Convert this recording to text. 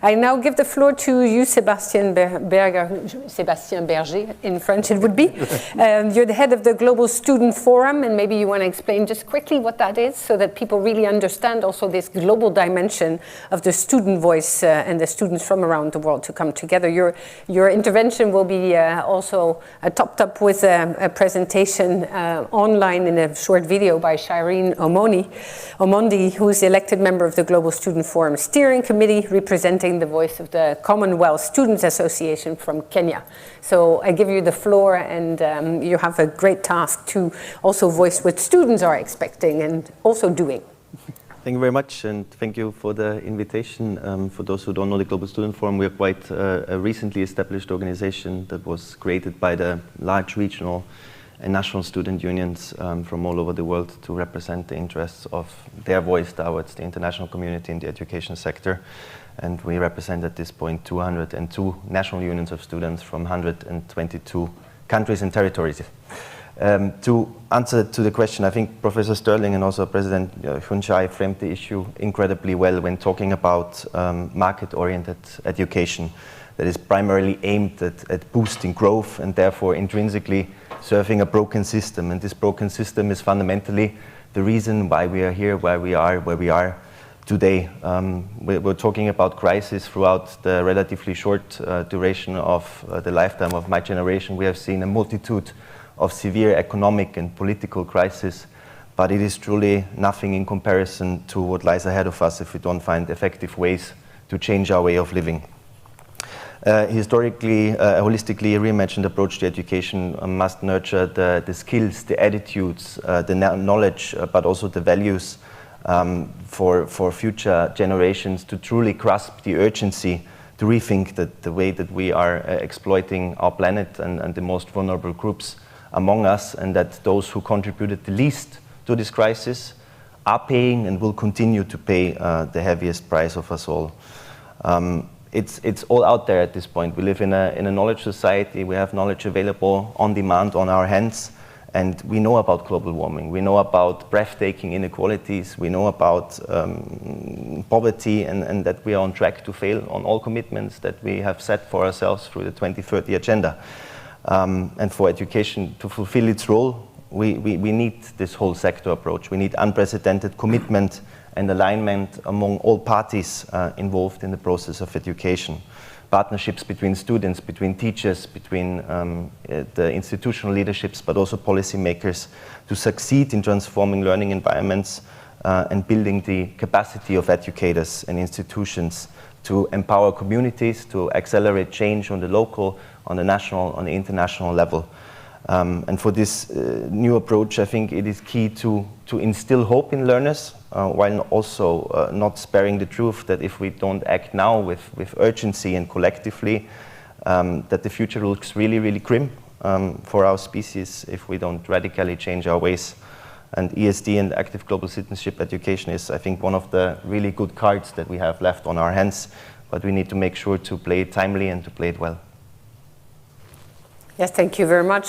I now give the floor to you, Sebastian Berger, Sebastian Berger in French it would be. You're the head of the Global Student Forum, and maybe you want to explain just quickly what that is so that people really understand also this global dimension of the student voice and the students from around the world to come together. Your intervention will be also topped up with a presentation online in a short video by Shireen Omondi, who is the elected member of the Global Student Forum Steering Committee, representing the voice of the Commonwealth Students Association from Kenya. So I give you the floor, and you have a great task to also voice what students are expecting and also doing. Thank you very much, and thank you for the invitation. For those who don't know the Global Student Forum, we are quite a recently established organization that was created by the large regional and national student unions from all over the world to represent the interests of their voice towards the international community in the education sector. And we represent at this point 202 national unions of students from 122 countries and territories. To answer to the question, I think Professor Sterling and also President Hunchai framed the issue incredibly well when talking about market-oriented education that is primarily aimed at boosting growth and therefore intrinsically serving a broken system. And this broken system is fundamentally the reason why we are here, where we are today. We're talking about crisis throughout the relatively short duration of the lifetime of my generation. We have seen a multitude of severe economic and political crises, but it is truly nothing in comparison to what lies ahead of us if we don't find effective ways to change our way of living. Historically, a holistically reimagined approach to education must nurture the skills, the attitudes, the knowledge, but also the values for future generations to truly grasp the urgency to rethink the way that we are exploiting our planet and the most vulnerable groups among us, and that those who contributed the least to this crisis are paying and will continue to pay the heaviest price of us all. It's all out there at this point. We live in a knowledge society. We have knowledge available on demand on our hands, and we know about global warming. We know about breathtaking inequalities. We know about poverty, and that we are on track to fail on all commitments that we have set for ourselves through the 2030 agenda. And for education to fulfill its role, we need this whole sector approach. We need unprecedented commitment and alignment among all parties involved in the process of education. Partnerships between students, between teachers, between the institutional leaderships, but also policymakers to succeed in transforming learning environments and building the capacity of educators and institutions to empower communities, to accelerate change on the local, on the national, on the international level. And for this new approach, I think it is key to instill hope in learners, while also not sparing the truth that if we don't act now with urgency and collectively, that the future looks really, really grim for our species if we don't radically change our ways. And ESD and active global citizenship education is, I think, one of the really good cards that we have left on our hands, but we need to make sure to play it timely and to play it well. Yes, thank you very much.